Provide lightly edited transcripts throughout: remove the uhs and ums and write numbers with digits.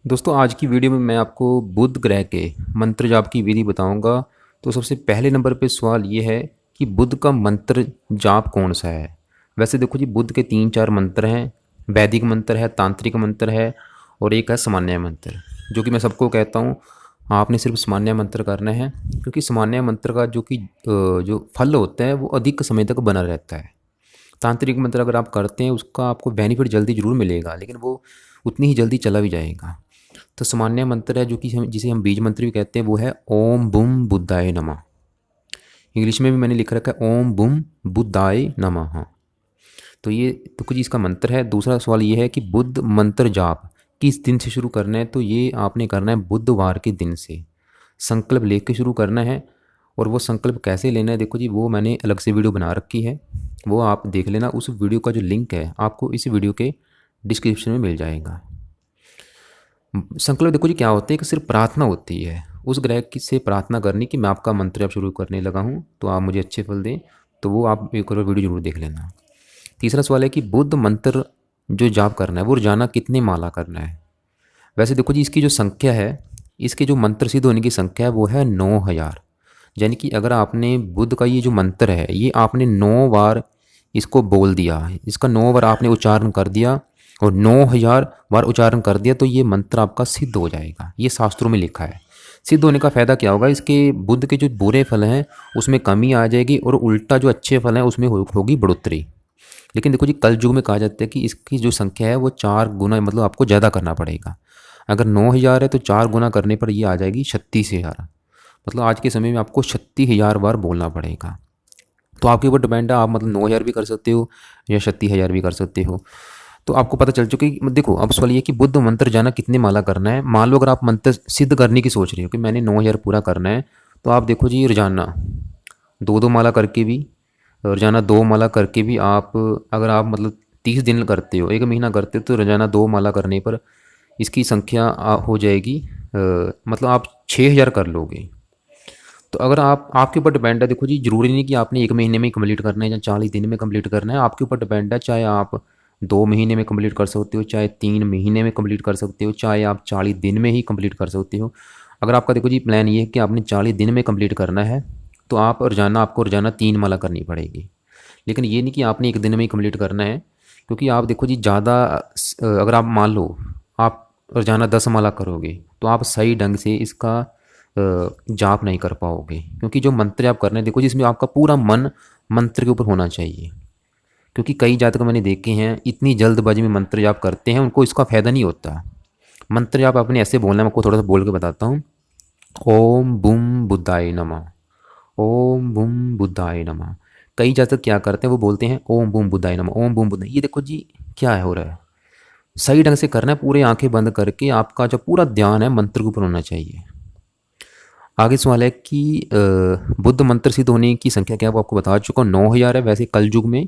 दोस्तों आज की वीडियो में मैं आपको बुध ग्रह के मंत्र जाप की विधि बताऊंगा। तो सबसे पहले नंबर पे सवाल ये है कि बुध का मंत्र जाप कौन सा है। वैसे देखो जी, बुध के 3-4 मंत्र हैं। वैदिक मंत्र है, तांत्रिक मंत्र है और एक है सामान्य मंत्र, जो कि मैं सबको कहता हूँ आपने सिर्फ सामान्य मंत्र करना है, क्योंकि सामान्य मंत्र का जो फल होता है वो अधिक समय तक बना रहता है। तांत्रिक मंत्र अगर आप करते हैं उसका आपको बेनिफिट जल्दी ज़रूर मिलेगा, लेकिन वो उतनी ही जल्दी चला भी जाएगा। तो सामान्य मंत्र है जो कि जिसे हम बीज मंत्र भी कहते हैं, वो है ओम बुम बुद्धाय नमः। इंग्लिश में भी मैंने लिख रखा है ओम बुम बुद्धाय नमः। तो ये तो कुछ इसका मंत्र है। दूसरा सवाल ये है कि बुद्ध मंत्र जाप किस दिन से शुरू करना है। तो ये आपने करना है बुधवार के दिन से, संकल्प लेके शुरू करना है। और वो संकल्प कैसे लेना है, देखो जी, वो मैंने अलग से वीडियो बना रखी है, वो आप देख लेना। उस वीडियो का जो लिंक है आपको इस वीडियो के डिस्क्रिप्शन में मिल जाएगा। संकल्प देखो जी क्या होते हैं कि सिर्फ प्रार्थना होती है उस ग्रह की से प्रार्थना करनी कि मैं आपका मंत्र अब शुरू करने लगा हूँ, तो आप मुझे अच्छे फल दें। तो वो आप एक और वीडियो जरूर देख लेना। तीसरा सवाल है कि बुद्ध मंत्र जो जाप करना है वो रोजाना कितने माला करना है। वैसे देखो जी, इसकी जो संख्या है, इसके जो मंत्र सिद्ध होने की संख्या है वो है 9,000। यानी कि अगर आपने बुद्ध का ये जो मंत्र है ये आपने 9 बार इसको बोल दिया, इसका 9 बार आपने उच्चारण कर दिया और 9,000 बार उच्चारण कर दिया, तो ये मंत्र आपका सिद्ध हो जाएगा। ये शास्त्रों में लिखा है। सिद्ध होने का फ़ायदा क्या होगा, इसके बुद्ध के जो बुरे फल हैं उसमें कमी आ जाएगी और उल्टा जो अच्छे फल हैं उसमें होगी बढ़ोतरी। लेकिन देखो जी, कल युग में कहा जाता है कि इसकी जो संख्या है वो 4 गुना, मतलब आपको ज़्यादा करना पड़ेगा। अगर 9,000 है तो 4 गुना करने पर ये आ जाएगी 36,000। मतलब आज के समय में आपको 36,000 बार बोलना पड़ेगा। तो आपके ऊपर डिपेंड है, आप मतलब 9,000 भी कर सकते हो या 36,000 भी कर सकते हो। तो आपको पता चल चुका है। देखो अब सवाल ये कि बुद्ध मंत्र जाना कितने माला करना है। मान लो अगर आप मंत्र सिद्ध करने की सोच रहे हो कि मैंने 9,000 पूरा करना है, तो आप देखो जी, रोजाना 2-2 माला करके भी, रोजाना 2 माला करके भी आप, अगर आप मतलब 30 दिन करते हो, 1 महीना करते हो, तो रोजाना 2 माला करने पर इसकी संख्या हो जाएगी, मतलब आप 6,000 कर लोगे। तो अगर आप, आपके ऊपर डिपेंड है। देखो जी, जरूरी नहीं कि आपने 1 महीने में कंप्लीट करना है या 40 दिन में कंप्लीट करना है। आपके ऊपर डिपेंड है। चाहे आप 2 महीने में कंप्लीट कर सकते हो, चाहे 3 महीने में कंप्लीट कर सकते हो, चाहे आप 40 दिन में ही कंप्लीट कर सकते हो। अगर आपका देखो जी प्लान ये है कि आपने 40 दिन में कंप्लीट करना है, तो आपको रोजाना 3 माला करनी पड़ेगी। लेकिन ये नहीं कि आपने 1 दिन में ही कंप्लीट करना है, क्योंकि आप देखो जी ज़्यादा, अगर आप मान लो आप रोजाना 10 माला करोगे तो आप सही ढंग से इसका जाप नहीं कर पाओगे। क्योंकि जो मंत्र आप करने, देखो जिसमें आपका पूरा मन मंत्र के ऊपर होना चाहिए। क्योंकि कई जातक मैंने देखे हैं इतनी जल्दबाजी में मंत्र जाप करते हैं, उनको इसका फ़ायदा नहीं होता। मंत्र जाप आपने ऐसे बोलना है, मैं आपको थोड़ा सा बोल के बताता हूँ। ओम बुम बुद्धाय नमः, ओम बुम बुद्धाय नमः। कई जातक क्या करते हैं, वो बोलते हैं ओम बुम बुद्धाय नमः, ओम बुम बुद्धाय। ये देखो जी क्या है हो रहा है। सही ढंग से करना है, पूरे आंखें बंद करके आपका जो पूरा ध्यान है मंत्र के ऊपर होना चाहिए। आगे सवाल है कि बुद्ध मंत्र सिद्ध होने की संख्या क्या है, वो आपको बता चुका हूँ, 9,000 है। वैसे कल युग में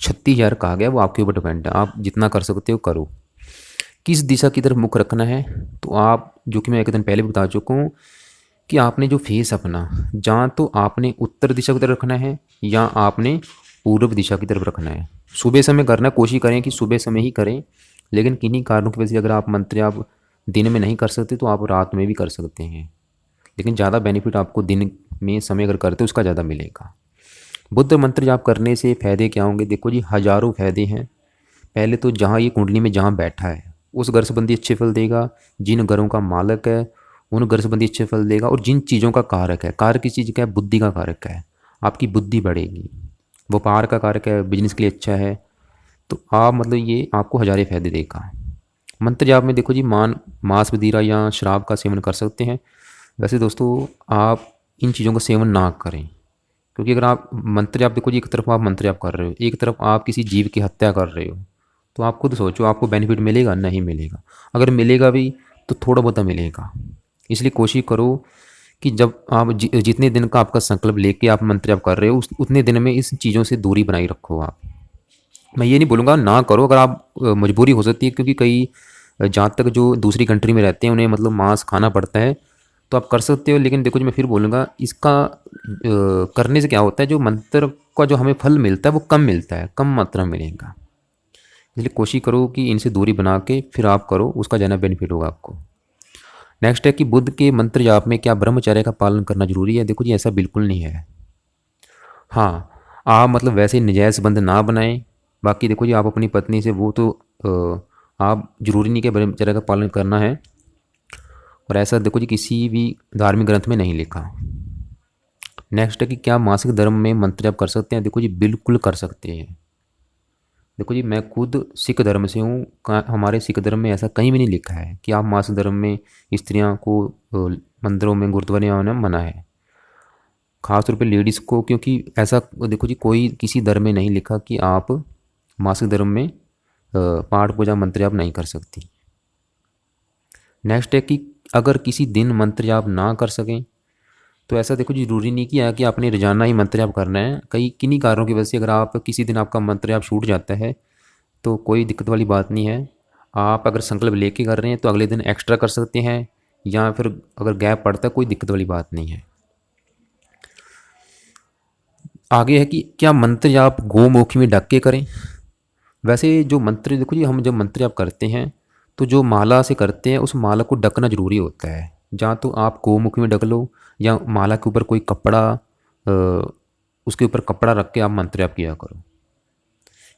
36,000 कहा गया, वो आपके ऊपर डिपेंड है, आप जितना कर सकते हो करो। किस दिशा की तरफ मुख रखना है, तो आप, जो कि मैं एक दिन पहले भी बता चुका हूँ, कि आपने जो फेस अपना, जहाँ तो आपने उत्तर दिशा की तरफ रखना है या आपने पूर्व दिशा की तरफ रखना है। सुबह समय करना, कोशिश करें कि सुबह समय ही करें। लेकिन किन्हीं कारणों की वजह से अगर आप मंत्र आप दिन में नहीं कर सकते तो आप रात में भी कर सकते हैं। लेकिन ज़्यादा बेनिफिट आपको दिन में समय अगर करते हो उसका ज़्यादा मिलेगा। बुद्ध मंत्र जाप करने से फ़ायदे क्या होंगे, देखो जी हज़ारों फ़ायदे हैं। पहले तो जहाँ ये कुंडली में जहाँ बैठा है उस घर संबंधी अच्छे फल देगा। जिन घरों का मालक है उन घर संबंधी अच्छे फल देगा। और जिन चीज़ों का कारक है, कारक किस चीज़ का है, बुद्धि का कारक है, आपकी बुद्धि बढ़ेगी। व्यापार का कारक है, बिजनेस के लिए अच्छा है। तो आप मतलब ये आपको हज़ारे फ़ायदे देगा। मंत्र जाप में देखो जी मांस मदिरा या शराब का सेवन कर सकते हैं। वैसे दोस्तों आप इन चीज़ों का सेवन ना करें, क्योंकि अगर आप मंत्र जाप, देखो जी एक तरफ आप मंत्र जाप कर रहे हो, एक तरफ आप किसी जीव की हत्या कर रहे हो, तो आप खुद सोचो आपको बेनिफिट मिलेगा, नहीं मिलेगा। अगर मिलेगा भी तो थोड़ा बहुत मिलेगा। इसलिए कोशिश करो कि जब आप जितने दिन का आपका संकल्प लेके आप मंत्र जाप कर रहे हो उतने दिन में इस चीज़ों से दूरी बनाई रखो आप। मैं ये नहीं बोलूँगा ना करो, अगर आप मजबूरी हो सकती है, क्योंकि कई जहाँ तक जो दूसरी कंट्री में रहते हैं उन्हें मतलब मांस खाना पड़ता है, तो आप कर सकते हो। लेकिन देखो जी मैं फिर बोलूँगा, इसका करने से क्या होता है, जो मंत्र का जो हमें फल मिलता है वो कम मिलता है, कम मात्रा में मिलेगा। इसलिए कोशिश करो कि इनसे दूरी बना के फिर आप करो, उसका ज़्यादा बेनिफिट होगा आपको। नेक्स्ट है कि बुद्ध के मंत्र जाप में क्या ब्रह्मचर्य का पालन करना जरूरी है? देखो जी, ऐसा बिल्कुल नहीं है। हाँ, आप मतलब वैसे नजायज़ संबंध ना बनाएं। बाकी देखो जी, आप अपनी पत्नी से वो तो आप जरूरी नहीं कि ब्रह्मचर्य का पालन करना है, और ऐसा देखो जी किसी भी धार्मिक ग्रंथ में नहीं लिखा। नेक्स्ट है कि क्या मासिक धर्म में मंत्र जाप कर सकते हैं? देखो जी, बिल्कुल कर सकते हैं। देखो जी, मैं खुद सिख धर्म से हूँ। हमारे सिख धर्म में ऐसा कहीं भी नहीं लिखा है कि आप मासिक धर्म में स्त्रियों को मंदिरों में गुरुद्वारे आना मना है, खासतौर पे लेडीज़ को, क्योंकि ऐसा देखो जी कोई किसी धर्म में नहीं लिखा कि आप मासिक धर्म में पाठ पूजा मंत्र जाप नहीं कर सकती। नेक्स्ट है कि अगर किसी दिन मंत्र जाप ना कर सकें तो ऐसा देखो जी ज़रूरी नहीं कि आपने रोजाना ही मंत्र जाप करना है। कई किन्हीं कारणों की वजह से अगर आप किसी दिन आपका मंत्र जाप छूट जाता है तो कोई दिक्कत वाली बात नहीं है। आप अगर संकल्प लेके कर रहे हैं तो अगले दिन एक्स्ट्रा कर सकते हैं, या फिर अगर गैप पड़ता है कोई दिक्कत वाली बात नहीं है। आगे है कि क्या मंत्र जाप गोमुखी में ढक के करें? वैसे जो मंत्र देखो जी, हम जब मंत्र जाप करते हैं तो जो माला से करते हैं उस माला को ढकना जरूरी होता है। जहाँ तो आप गोमुखी में ढक लो, या माला के ऊपर कोई कपड़ा उसके ऊपर कपड़ा रख के आप मंत्र जाप किया करो।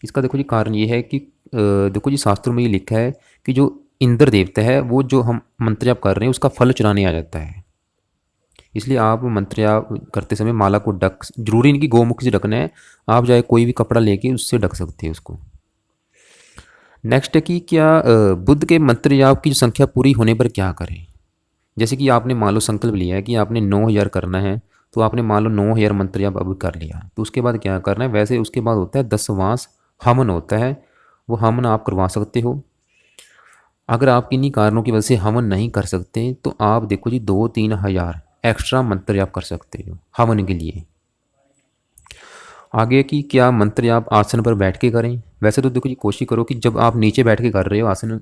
इसका देखो जी कारण ये है कि देखो जी शास्त्रों में ये लिखा है कि जो इंद्र देवता है वो जो हम मंत्र जाप कर रहे हैं उसका फल चुराने आ जाता है। इसलिए आप मंत्र जाप करते समय माला को ढक, जरूरी नहीं कि गोमुख से ढकना है, आप चाहे कोई भी कपड़ा लेके उससे ढक सकते हैं उसको। नेक्स्ट है कि क्या बुद्ध के मंत्र जाप की जो संख्या पूरी होने पर क्या करें? जैसे कि आपने मान लो संकल्प लिया है कि आपने 9,000 करना है, तो आपने मान लो 9,000 मंत्र जाप अब कर लिया, तो उसके बाद क्या करना है? वैसे उसके बाद होता है 10वां हवन होता है, वो हवन आप करवा सकते हो। अगर आप किन्हीं कारणों की वजह से हवन नहीं कर सकते तो आप देखो जी 2-3 हज़ार एक्स्ट्रा मंत्र जाप कर सकते हो हवन के लिए। आगे कि क्या मंत्र आप आसन पर बैठ के करें? वैसे तो देखो जी कोशिश करो कि जब आप नीचे बैठ के कर रहे हो आसन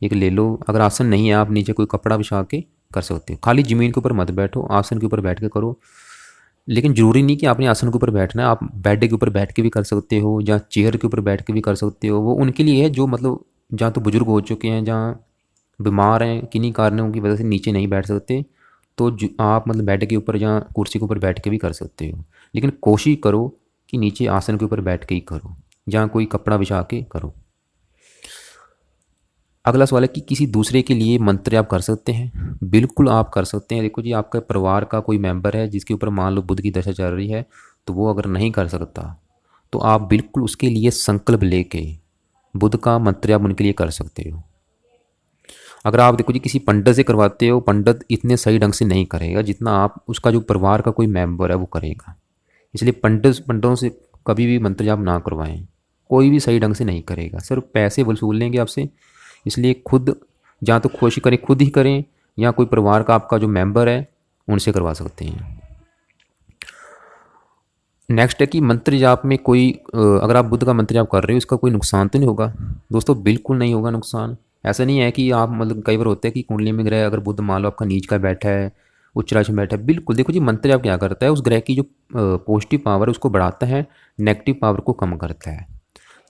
एक ले लो, अगर आसन नहीं है आप नीचे कोई कपड़ा बिछा के कर सकते हो। खाली ज़मीन के ऊपर मत बैठो, आसन के ऊपर बैठ के करो। लेकिन ज़रूरी नहीं कि आपने आसन के ऊपर बैठना है, आप बेड के ऊपर बैठ के भी कर सकते हो या चेयर के ऊपर बैठ के भी कर सकते हो। वो उनके लिए है जो मतलब जहाँ तो बुजुर्ग हो चुके हैं, जहाँ बीमार हैं, किन्हीं कारणों की वजह से नीचे नहीं बैठ सकते, तो आप मतलब बेड के ऊपर या कुर्सी के ऊपर बैठ के भी कर सकते हो। लेकिन कोशिश करो कि नीचे आसन के ऊपर बैठ के ही करो, जहाँ कोई कपड़ा बिछा के करो। अगला सवाल है कि किसी दूसरे के लिए मंत्र आप कर सकते हैं? बिल्कुल आप कर सकते हैं। देखो जी, आपके परिवार का कोई मेंबर है जिसके ऊपर मान लो बुध की दशा चल रही है, तो वो अगर नहीं कर सकता तो आप बिल्कुल उसके लिए संकल्प लेके बुध का मंत्र आप उनके लिए कर सकते हो। अगर आप देखो जी किसी पंडित से करवाते हो, पंडित इतने सही ढंग से नहीं करेगा जितना आप उसका जो परिवार का कोई मेंबर है वो करेगा। इसलिए पंडितों से कभी भी मंत्र जाप ना करवाएं, कोई भी सही ढंग से नहीं करेगा, सिर्फ पैसे वसूल लेंगे आपसे। इसलिए खुद या तो कोशिश करें खुद ही करें, या कोई परिवार का आपका जो मेंबर है उनसे करवा सकते हैं। नेक्स्ट है कि मंत्र जाप में कोई अगर आप बुद्ध का मंत्र जाप कर रहे हो इसका कोई नुकसान तो नहीं होगा? दोस्तों बिल्कुल नहीं होगा नुकसान। ऐसा नहीं है कि आप मतलब कई बार होता है कि कुंडली में ग्रह अगर बुद्ध मान लो आपका नीच का बैठा है, उच्च राशि में बैठा है, बिल्कुल देखो जी मंत्र जाप क्या करता है, उस ग्रह की जो पॉजिटिव पावर है उसको बढ़ाता है, नेगेटिव पावर को कम करता है।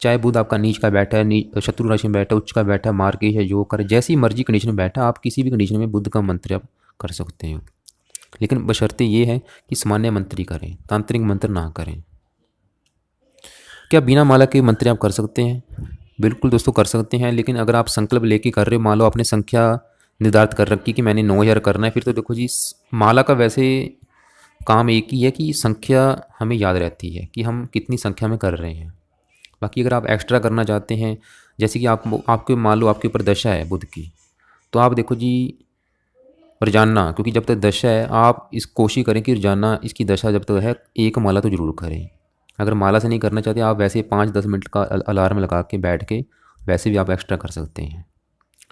चाहे बुध आपका नीच का बैठा है, शत्रु राशि में बैठा है, उच्च का बैठा है, मार्केश है, जो करे, जैसी मर्जी कंडीशन में बैठा, आप किसी भी कंडीशन में बुद्ध का मंत्र जाप कर सकते हो। लेकिन बशर्ते ये है कि सामान्य मंत्र ही करें, तांत्रिक मंत्र ना करें। क्या बिना माला के मंत्र आप कर सकते हैं? बिल्कुल दोस्तों कर सकते हैं, लेकिन अगर आप संकल्प लेके कर रहे हो, मान लो आपने संख्या निर्धारित कर रखी कि मैंने 9,000 करना है, फिर तो देखो जी माला का वैसे काम एक ही है कि संख्या हमें याद रहती है कि हम कितनी संख्या में कर रहे हैं। बाकी अगर आप एक्स्ट्रा करना चाहते हैं, जैसे कि आपके मान लो आपके ऊपर दशा है बुध की, तो आप देखो जी रोजाना, क्योंकि जब तक दशा है आप इस कोशिश करें कि रोजाना इसकी दशा जब तक है एक माला तो ज़रूर करें। अगर माला से नहीं करना चाहते आप वैसे 5-10 मिनट का अलार्म लगा के बैठ के वैसे भी आप एक्स्ट्रा कर सकते हैं,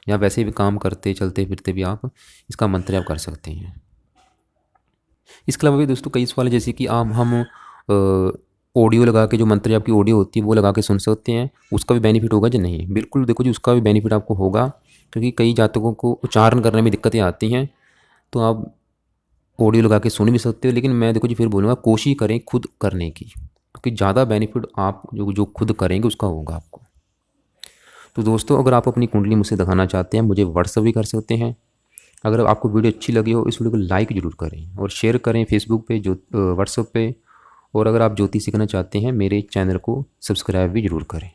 या वैसे भी काम करते चलते फिरते भी आप इसका मंत्र आप कर सकते हैं। इसके अलावा भी दोस्तों कई सवाल है, जैसे कि आप हम ऑडियो लगा के, जो मंत्र जाप की ऑडियो होती है वो लगा के सुन सकते हैं, उसका भी बेनिफिट होगा या नहीं? बिल्कुल देखो जी उसका भी बेनिफिट आपको होगा, क्योंकि कई जातकों को उच्चारण करने में दिक्कतें आती हैं, तो आप ऑडियो लगा के सुन भी सकते हो। लेकिन मैं देखो जी फिर बोलूँगा कोशिश करें खुद करने की, क्योंकि ज़्यादा बेनिफिट आप जो जो खुद करेंगे उसका होगा आपको। तो दोस्तों, अगर आप अपनी कुंडली मुझसे दिखाना चाहते हैं, मुझे व्हाट्सअप भी कर सकते हैं। अगर आपको वीडियो अच्छी लगी हो, इस वीडियो को लाइक ज़रूर करें और शेयर करें फेसबुक पे, जो व्हाट्सअप पे। और अगर आप ज्योतिष सीखना चाहते हैं, मेरे चैनल को सब्सक्राइब भी ज़रूर करें।